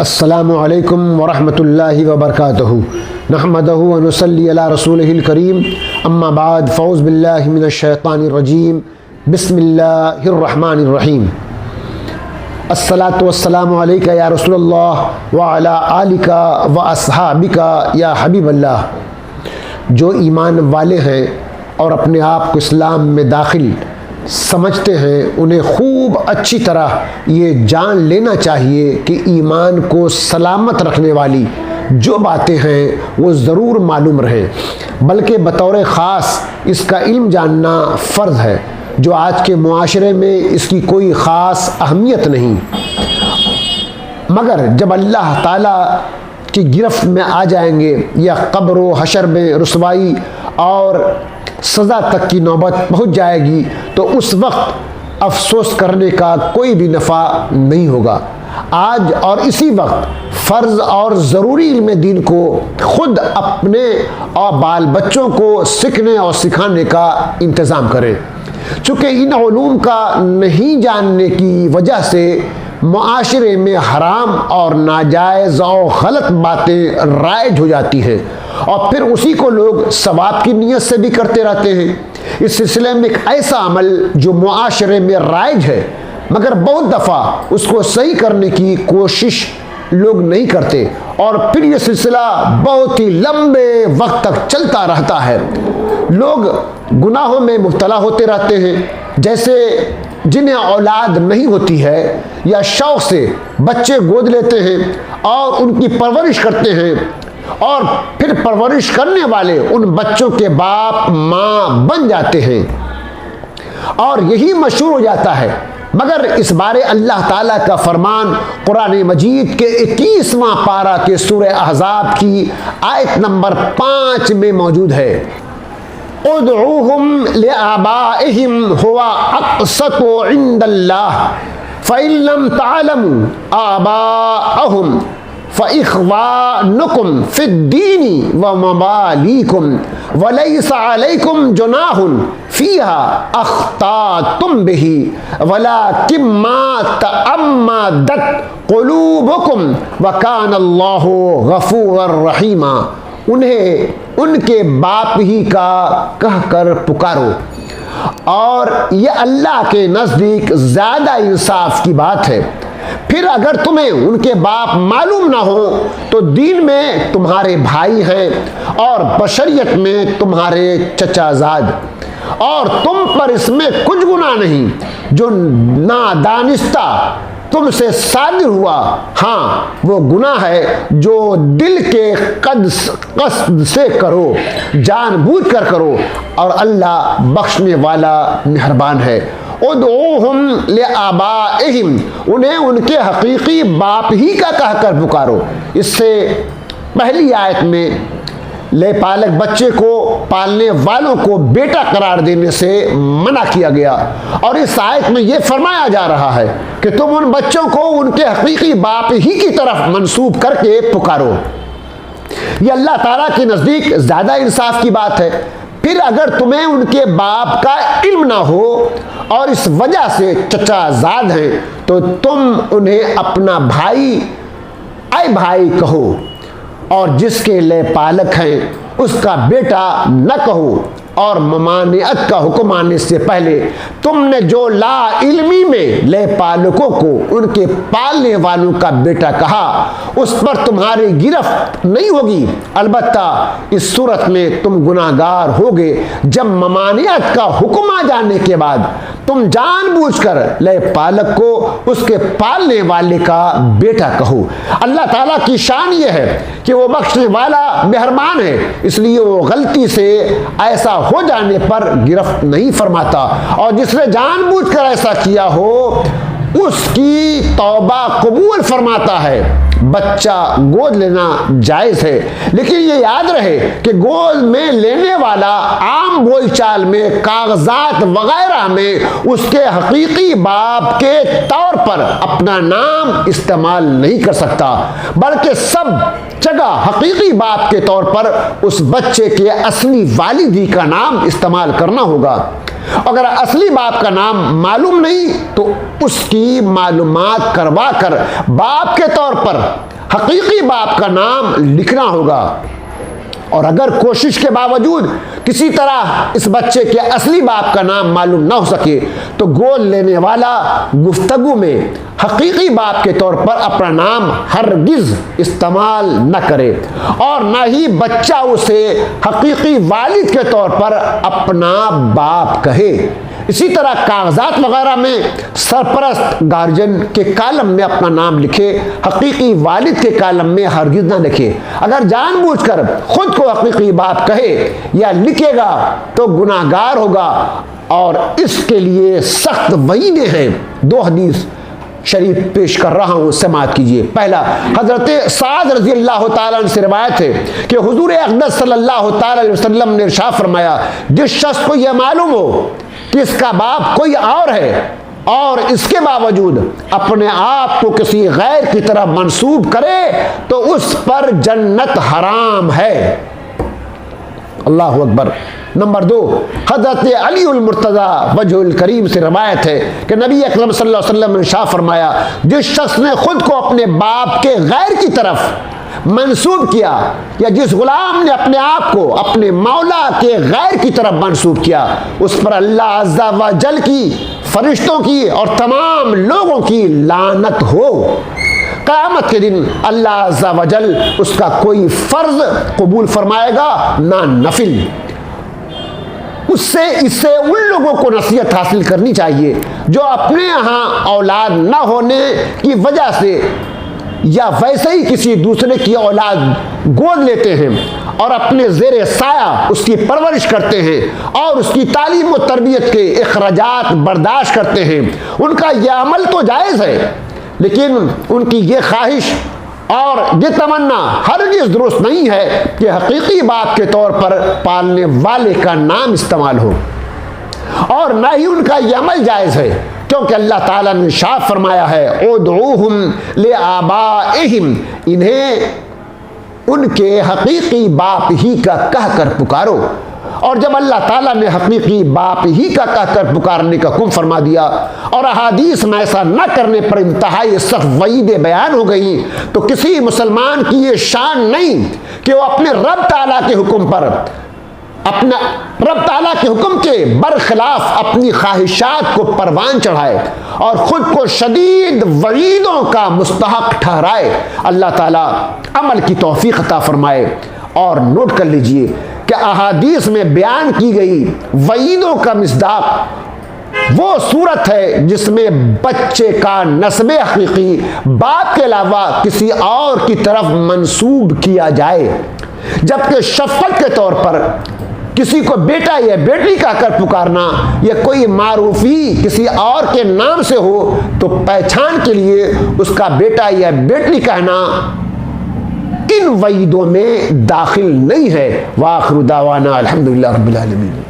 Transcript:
अस्सलामु अलैकुम वरहमतुल्लाहि वबरकातुहू नहमदहू व नुसल्ली अला रसूलिहिल करीम अम्मा बाद फ़ऊज़ बिल्लाहि मिनश शैतानिर रजीम बिस्मिल्लाहिर रहमानिर रहीम। अस्सलातु वस्सलामु अलैका या रसूलल्लाह व अला आलिका व अस्हाबिका या हबीबल्लाह। जो ईमान वाले हैं और अपने आप को इस्लाम में दाखिल समझते हैं, उन्हें खूब अच्छी तरह ये जान लेना चाहिए कि ईमान को सलामत रखने वाली जो बातें हैं वो ज़रूर मालूम रहें, बल्कि बतौर ख़ास इसका इल्म जानना फ़र्ज़ है, जो आज के मुआशरे में इसकी कोई ख़ास अहमियत नहीं। मगर जब अल्लाह ताला की गिरफ्त में आ जाएंगे या कब्र व हशर में रुसवाई और सज़ा तक की नौबत पहुंच जाएगी, तो उस वक्त अफसोस करने का कोई भी नफ़ा नहीं होगा। आज और इसी वक्त फ़र्ज़ और ज़रूरी इल्म दीन को खुद अपने और बाल बच्चों को सीखने और सिखाने का इंतज़ाम करें, चूँकि इन उलूम का नहीं जानने की वजह से मुआशरे में हराम और नाजायज़ और ग़लत बातें राइज हो जाती हैं और फिर उसी को लोग सवाब की नीयत से भी करते रहते हैं। इस सिलसिले में एक ऐसा अमल जो मुआशरे में राइज है मगर बहुत दफ़ा उसको सही करने की कोशिश लोग नहीं करते और फिर ये सिलसिला बहुत ही लंबे वक्त तक चलता रहता है। लोग गुनाहों में मुब्तला होते रहते हैं, जैसे जिन्हें औलाद नहीं होती है या शौक़ से बच्चे गोद लेते हैं और उनकी परवरिश करते हैं और फिर परवरिश करने वाले उन बच्चों के बाप माँ बन जाते हैं और यही मशहूर हो जाता है। मगर इस बारे अल्लाह ताला का फरमान कुरान मजीद के 21वां पारा के सूरह अहज़ाब की आयत नंबर 5 में मौजूद है। उदऊहुम लिआबाइहिम हुवा अक़सतु इंदल्लाह फ़इन लम तअलमू आबाअहुम फ़इख़वानुकुम फ़िद्दीनी व मवालीकुम वलैसा अलैकुम जुनाहुन फ़ीहा अख़्ताअतुम बिही वलाकिम्मा तअम्मदत क़ुलूबुकुम व कानल्लाहु गफ़ूरर रहीमा। उन्हें उनके बाप ही का कहकर पुकारो और यह अल्लाह के नज़दीक ज़्यादा इंसाफ की बात है। फिर अगर तुम्हें उनके बाप मालूम ना हो तो दीन में तुम्हारे भाई हैं और बशरियत में तुम्हारे चचाजाद, और तुम पर इसमें कुछ गुनाह नहीं जो नादानिस्ता तुमसे सादिर हुआ। हाँ, वो गुनाह है जो दिल के कस्द से करो, जानबूझ कर करो, और अल्लाह बख्शने वाला मेहरबान है। उदऊहुम लिआबाइहिम, उन्हें उनके हकीकी बाप ही का कहकर पुकारो। इससे पहली आयत में लेपालक बच्चे को पालने वालों को बेटा करार देने से मना किया गया और इस आयत में यह फरमाया जा रहा है कि तुम उन बच्चों को उनके हकीकी बाप ही की तरफ मंसूब करके पुकारो। यह अल्लाह ताला के नज़दीक ज़्यादा इंसाफ की बात है। फिर अगर तुम्हें उनके बाप का इल्म ना हो और इस वजह से चचाजाद हैं तो तुम उन्हें अपना भाई ऐ भाई कहो और जिसके ले पालक हैं उसका बेटा न कहो, और ममानियत का हुक्म आने से पहले तुमने जो ला इल्मी में ले पालकों को उनके पालने वालों का बेटा कहा उस पर तुम्हारी गिरफ्त नहीं होगी। अलबत्ता इस सूरत में तुम गुनाहगार होगे जब ममानियत का हुक्म आ जाने के बाद तुम जानबूझकर ले पालक को उसके पालने वाले का बेटा कहो। अल्लाह ताला की शान यह है कि वो बख्शने वाला मेहरबान है, इसलिए वो गलती से ऐसा हो जाने पर गिरफ्त नहीं फरमाता, और जिसने जानबूझकर ऐसा किया हो उसकी तौबा कबूल फरमाता है। बच्चा गोद लेना जायज़ है, लेकिन ये याद रहे कि गोद में लेने वाला आम बोलचाल में, कागजात वगैरह में उसके हकीकी बाप के तौर पर अपना नाम इस्तेमाल नहीं कर सकता, बल्कि सब जगह हकीकी बाप के तौर पर उस बच्चे के असली वालिदी का नाम इस्तेमाल करना होगा। अगर असली बाप का नाम मालूम नहीं तो उसकी मालूमात करवा कर बाप के तौर पर हकीकी बाप का नाम लिखना होगा। और अगर कोशिश के बावजूद किसी तरह इस बच्चे के असली बाप का नाम मालूम ना हो सके तो गोद लेने वाला गुफ्तगू में हकीकी बाप के तौर पर अपना नाम हरगिज इस्तेमाल न करे और न ही बच्चा उसे हकीकी वालिद के तौर पर अपना बाप कहे। इसी तरह कागजात वगैरह में सरपरस्त गार्जियन के कालम में अपना नाम लिखे, हकीकी वालिद के कालम में हरगिज ना लिखे। अगर जानबूझकर खुद को हकीकी बाप कहे या लिखेगा तो गुनाहगार होगा और इसके लिए सख्त वईदें हैं। 2 हदीस शरीफ पेश कर रहा हूं, समाअत कीजिए। पहला, हजरत साद रजी अल्लाह तआला अन्हु से रिवायत है कि हुजूर अक़दस सल्लल्लाहु तआला अलैहि वसल्लम ने इरशाद फरमाया, जिस शख्स को यह मालूम हो कि इसका बाप कोई और है और इसके बावजूद अपने आप को किसी गैर की तरफ मंसूब करे तो उस पर जन्नत हराम है। अल्लाह अकबर। नंबर 2, हज़रत अली उल मुर्तज़ा वजहुल करीम से रवायत है कि नबी अकरम सल्लल्लाहु अलैहि वसल्लम ने इरशाद फरमाया, जिस शख्स ने खुद को अपने बाप के गैर की तरफ मंसूब किया या जिस गुलाम ने अपने आप को अपने मौला के गैर की तरफ मंसूब किया, उस पर अल्लाह अज़्ज़ा व जल की, फरिश्तों की और तमाम लोगों की लानत हो। क़यामत के दिन अल्लाह अज़्ज़ा व जल उसका कोई फ़र्ज कबूल फरमाएगा ना नफिल। इससे उन लोगों को नसीहत हासिल करनी चाहिए जो अपने यहाँ औलाद न होने की वजह से या वैसे ही किसी दूसरे की औलाद गोद लेते हैं और अपने ज़ेरे साया उसकी परवरिश करते हैं और उसकी तालीम और तरबियत के अखराजात बर्दाश्त करते हैं। उनका यह अमल तो जायज़ है, लेकिन उनकी ये ख्वाहिश और ये तमन्ना हरगिज़ दुरुस्त नहीं है कि हकीकी बाप के तौर पर पालने वाले का नाम इस्तेमाल हो, और ना ही उनका यह अमल जायज़ है, क्योंकि अल्लाह ताला ने इरशाद फरमाया है, उदऊहुम ले आबाइहिम, इन्हें उनके हकीकी बाप ही का कहकर पुकारो। और जब अल्लाह ताला ने हकीकी बाप ही का कहकर पुकारने का हुक्म फरमा दिया और अहादीस में ऐसा न करने पर इंतहाई सख्त वईदें बयान हो गई, तो किसी मुसलमान की ये शान नहीं कि वो अपने रब ताला के हुक्म पर, अपना रब ताला के हुक्म के बरखिलाफ अपनी ख्वाहिशात को परवान चढ़ाए और खुद को शदीद वईदों का मुस्तहक ठहराए। अल्लाह ताला अमल की तौफीक अता फरमाए। और नोट कर लीजिए कि अहादीस में बयान की गई वईदों का मिस्दाक वो सूरत है जिसमें बच्चे का नस्बे हकीकी बाप के अलावा किसी और की तरफ मंसूब किया जाए, जबकि शफ़क़त के तौर पर किसी को बेटा या बेटी कहकर पुकारना या कोई मारूफी किसी और के नाम से हो तो पहचान के लिए उसका बेटा या बेटी कहना इन वईदों में दाखिल नहीं है। वाखिरु दावाना अल्हम्दुलिल्लाह रब्बिल आलमीन।